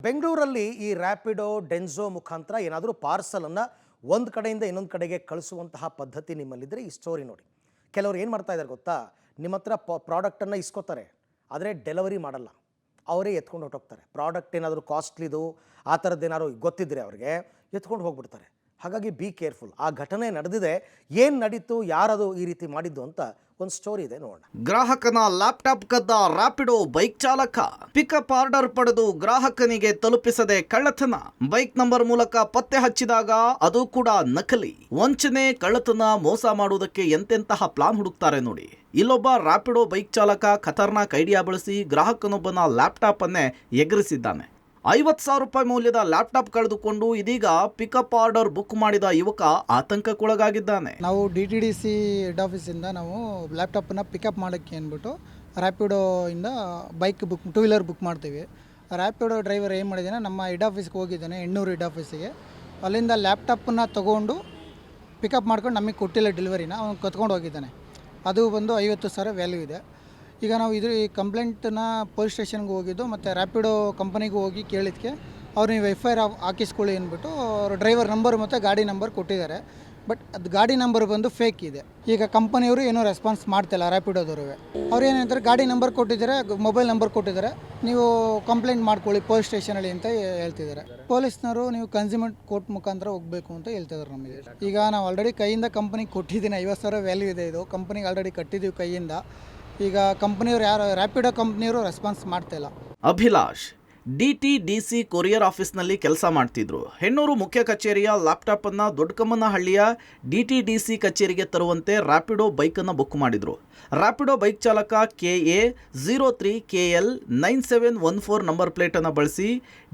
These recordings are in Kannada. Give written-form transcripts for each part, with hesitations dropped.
ಬೆಂಗಳೂರಲ್ಲಿ ಈ ರ್ಯಾಪಿಡೋ ಡೆನ್ಸೋ ಮುಖಾಂತರ ಏನಾದರೂ ಪಾರ್ಸಲನ್ನು ಒಂದು ಕಡೆಯಿಂದ ಇನ್ನೊಂದು ಕಡೆಗೆ ಕಳಿಸುವಂತಹ ಪದ್ಧತಿ ನಿಮ್ಮಲ್ಲಿದ್ದರೆ ಈ ಸ್ಟೋರಿ ನೋಡಿ. ಕೆಲವರು ಏನು ಮಾಡ್ತಾ ಇದ್ದಾರೆ ಗೊತ್ತಾ, ನಿಮ್ಮ ಹತ್ರ ಪ್ರಾಡಕ್ಟನ್ನು ಇಸ್ಕೋತಾರೆ, ಆದರೆ ಡೆಲಿವರಿ ಮಾಡಲ್ಲ, ಅವರೇ ಎತ್ಕೊಂಡು ಹೊಟ್ಟೋಗ್ತಾರೆ. ಪ್ರಾಡಕ್ಟ್ ಏನಾದರೂ ಕಾಸ್ಟ್ಲಿದು ಆ ಥರದ್ದು ಏನಾದ್ರು ಗೊತ್ತಿದ್ದರೆ ಅವ್ರಿಗೆ ಎತ್ಕೊಂಡು ಹೋಗ್ಬಿಡ್ತಾರೆ. ಹಾಗಾಗಿ ಬಿ ಕೇರ್ಫುಲ್. ಆ ಘಟನೆ ನಡೆದಿದೆ, ಏನು ನಡೀತು, ಯಾರದು ಈ ರೀತಿ ಮಾಡಿದ್ದು ಅಂತ ಒಂದು ಸ್ಟೋರಿ ಇದೆ, ನೋಡೋಣ. ಗ್ರಾಹಕನ ಲ್ಯಾಪ್ಟಾಪ್ ಕದ್ದ ರ್ಯಾಪಿಡೋ ಬೈಕ್ ಚಾಲಕ. ಪಿಕಪ್ ಆರ್ಡರ್ ಪಡೆದು ಗ್ರಾಹಕನಿಗೆ ತಲುಪಿಸದೆ ಕಳ್ಳತನ. ಬೈಕ್ ನಂಬರ್ ಮೂಲಕ ಪತ್ತೆ ಹಚ್ಚಿದಾಗ ಅದು ಕೂಡ ನಕಲಿ. ವಂಚನೆ, ಕಳ್ಳತನ, ಮೋಸ ಮಾಡುವುದಕ್ಕೆ ಎಂತೆಂತಹ ಪ್ಲಾನ್ ಹುಡುಕ್ತಾರೆ ನೋಡಿ. ಇಲ್ಲೊಬ್ಬ ರ್ಯಾಪಿಡೋ ಬೈಕ್ ಚಾಲಕ ಖತರ್ನಾಕ್ ಐಡಿಯಾ ಬಳಸಿ ಗ್ರಾಹಕನೊಬ್ಬನ ಲ್ಯಾಪ್ಟಾಪ್ ಅನ್ನೇ ಎಗರಿಸಿದ್ದಾನೆ. 50,000 ರೂಪಾಯಿ ಮೌಲ್ಯದ ಲ್ಯಾಪ್ಟಾಪ್ ಕಳೆದುಕೊಂಡು ಇದೀಗ ಪಿಕಪ್ ಆರ್ಡರ್ ಬುಕ್ ಮಾಡಿದ ಯುವಕ ಆತಂಕಕ್ಕೊಳಗಾಗಿದ್ದಾನೆ. ನಾವು DTDC ಹೆಡ್ ಆಫೀಸಿಂದ ನಾವು ಲ್ಯಾಪ್ಟಾಪನ್ನು ಪಿಕಪ್ ಮಾಡೋಕ್ಕೆ ಅಂದ್ಬಿಟ್ಟು ರ್ಯಾಪಿಡೋ ಇಂದ ಬೈಕ್ ಬುಕ್, 2 ವೀಲರ್ ಬುಕ್ ಮಾಡ್ತೀವಿ. ರ್ಯಾಪಿಡೋ ಡ್ರೈವರ್ ಏನು ಮಾಡಿದ್ದಾನೆ, ನಮ್ಮ ಹೆಡ್ ಆಫೀಸ್ಗೆ ಹೋಗಿದ್ದಾನೆ, ಹೆಣ್ಣೂರು ಹೆಡ್ ಆಫೀಸಿಗೆ. ಅಲ್ಲಿಂದ ಲ್ಯಾಪ್ಟಾಪನ್ನು ತೊಗೊಂಡು ಪಿಕಪ್ ಮಾಡ್ಕೊಂಡು ನಮಗೆ ಕೊಟ್ಟಿಲ್ಲ ಡೆಲಿವರಿನ, ಅವ್ನು ಕತ್ಕೊಂಡು ಹೋಗಿದ್ದಾನೆ. ಅದು ಬಂದು 50,000 ವ್ಯಾಲ್ಯೂ ಇದೆ. ಈಗ ನಾವು ಈ ಕಂಪ್ಲೇಂಟನ್ನ ಪೊಲೀಸ್ ಸ್ಟೇಷನ್ಗೆ ಹೋಗಿದ್ದು ಮತ್ತು ರ್ಯಾಪಿಡೋ ಕಂಪನಿಗೂ ಹೋಗಿ ಕೇಳಿದ್ದಕ್ಕೆ ಅವ್ರು ನೀವು FIR ಹಾಕಿಸ್ಕೊಳ್ಳಿ ಅಂದ್ಬಿಟ್ಟು ಅವರು ಡ್ರೈವರ್ ನಂಬರ್ ಮತ್ತು ಗಾಡಿ ನಂಬರ್ ಕೊಟ್ಟಿದ್ದಾರೆ. ಬಟ್ ಅದು ಗಾಡಿ ನಂಬರ್ ಬಂದು ಫೇಕ್ ಇದೆ. ಈಗ ಕಂಪನಿಯವರು ಏನೂ ರೆಸ್ಪಾನ್ಸ್ ಮಾಡ್ತಿಲ್ಲ ರ್ಯಾಪಿಡೋದವ್ರು. ಅವ್ರು ಏನು ಹೇಳ್ತಾರೆ, ಗಾಡಿ ನಂಬರ್ ಕೊಟ್ಟಿದ್ದಾರೆ, ಮೊಬೈಲ್ ನಂಬರ್ ಕೊಟ್ಟಿದ್ದಾರೆ, ನೀವು ಕಂಪ್ಲೇಂಟ್ ಮಾಡ್ಕೊಳ್ಳಿ ಪೊಲೀಸ್ ಸ್ಟೇಷನಲ್ಲಿ ಅಂತ ಹೇಳ್ತಿದ್ದಾರೆ. ಪೊಲೀಸ್ನವರು ನೀವು ಕನ್ಸ್ಯೂಮರ್ ಕೋರ್ಟ್ ಮುಖಾಂತರ ಹೋಗಬೇಕು ಅಂತ ಹೇಳ್ತಿದ್ದಾರೆ ನಮಗೆ. ಈಗ ನಾವು ಆಲ್ರೆಡಿ ಕೈಯಿಂದ ಕಂಪನಿಗೆ ಕೊಟ್ಟಿದ್ದೀನಿ, 50,000 ವ್ಯಾಲ್ಯೂ ಇದೆ. ಇದು ಕಂಪನಿಗೆ ಆಲ್ರೆಡಿ ಕಟ್ಟಿದ್ದೀವಿ ಕೈಯಿಂದ. ಈಗ ಕಂಪನಿಯವರು ಯಾರು ರ್ಯಾಪಿಡೋ ಕಂಪ್ನಿಯವರು ರೆಸ್ಪಾನ್ಸ್ ಮಾಡ್ತಿಲ್ಲ. ಅಭಿಲಾಷ್ DTDC ಕೊರಿಯರ್ ಆಫೀಸ್ನಲ್ಲಿ ಕೆಲಸ ಮಾಡ್ತಿದ್ರು. ಹೆಣ್ಣೂರು ಮುಖ್ಯ ಕಚೇರಿಯ ಲ್ಯಾಪ್ಟಾಪ್ ಅನ್ನ ದೊಡ್ಡಕಮ್ಮನಹಳ್ಳಿಯ DTDC ಕಚೇರಿಗೆ ತರುವಂತೆ ರ್ಯಾಪಿಡೋ ಬೈಕ್ ಅನ್ನು ಬುಕ್ ಮಾಡಿದ್ರು. ರ್ಯಾಪಿಡೋ ಬೈಕ್ ಚಾಲಕ KA03KL 9714 ನಂಬರ್ ಪ್ಲೇಟ್ ಅನ್ನು ಬಳಸಿ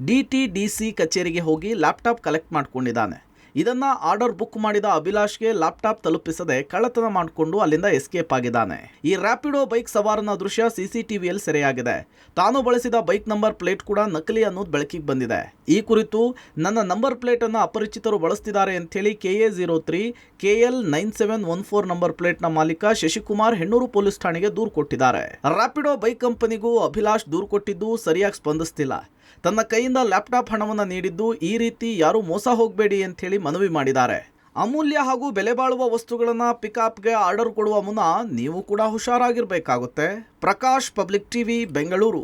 DTDC ಕಚೇರಿಗೆ ಹೋಗಿ ಲ್ಯಾಪ್ಟಾಪ್ ಕಲೆಕ್ಟ್ ಮಾಡ್ಕೊಂಡಿದ್ದಾನೆ. ಇದನ್ನ ಆರ್ಡರ್ ಬುಕ್ ಮಾಡಿದ ಅಭಿಲಾಷ್ಗೆ ಲ್ಯಾಪ್ಟಾಪ್ ತಲುಪಿಸದೆ ಕಳ್ಳತನ ಮಾಡಿಕೊಂಡು ಅಲ್ಲಿಂದ ಎಸ್ಕೇಪ್ ಆಗಿದ್ದಾನೆ. ಈ ರ್ಯಾಪಿಡೋ ಬೈಕ್ ಸವಾರನ ದೃಶ್ಯ CCTVಯಲ್ಲಿ ಸೆರೆಯಾಗಿದೆ. ತಾನು ಬಳಸಿದ ಬೈಕ್ ನಂಬರ್ ಪ್ಲೇಟ್ ಕೂಡ ನಕಲಿ ಅನ್ನೋದು ಬೆಳಕಿಗೆ ಬಂದಿದೆ. ಈ ಕುರಿತು ನನ್ನ ನಂಬರ್ ಪ್ಲೇಟ್ ಅನ್ನು ಅಪರಿಚಿತರು ಬಳಸ್ತಿದ್ದಾರೆ ಅಂತೇಳಿ KA03KL 9714 ನಂಬರ್ ಪ್ಲೇಟ್ನ ಮಾಲೀಕ ಶಶಿಕುಮಾರ್ ಹೆಣ್ಣೂರು ಪೊಲೀಸ್ ಠಾಣೆಗೆ ದೂರು ಕೊಟ್ಟಿದ್ದಾರೆ. ರ್ಯಾಪಿಡೋ ಬೈಕ್ ಕಂಪನಿಗೂ ಅಭಿಲಾಷ್ ದೂರು ಕೊಟ್ಟಿದ್ದು ಸರಿಯಾಗಿ ಸ್ಪಂದಿಸ್ತಿಲ್ಲ. ತನ್ನ ಕೈಯಿಂದ ಲ್ಯಾಪ್ಟಾಪ್ ಹಣವನ್ನು ನೀಡಿದ್ದು ಈ ರೀತಿ ಯಾರೂ ಮೋಸ ಹೋಗಬೇಡಿ ಅಂತ ಹೇಳಿ ಮನವಿ ಮಾಡಿದ್ದಾರೆ. ಅಮೂಲ್ಯ ಹಾಗೂ ಬೆಲೆ ಬಾಳುವ ವಸ್ತುಗಳನ್ನು ಪಿಕಪ್ಗೆ ಆರ್ಡರ್ ಕೊಡುವ ಮುನ್ನ ನೀವು ಕೂಡ ಹುಷಾರಾಗಿರಬೇಕಾಗುತ್ತೆ. Prakash, public TV, Bengaluru.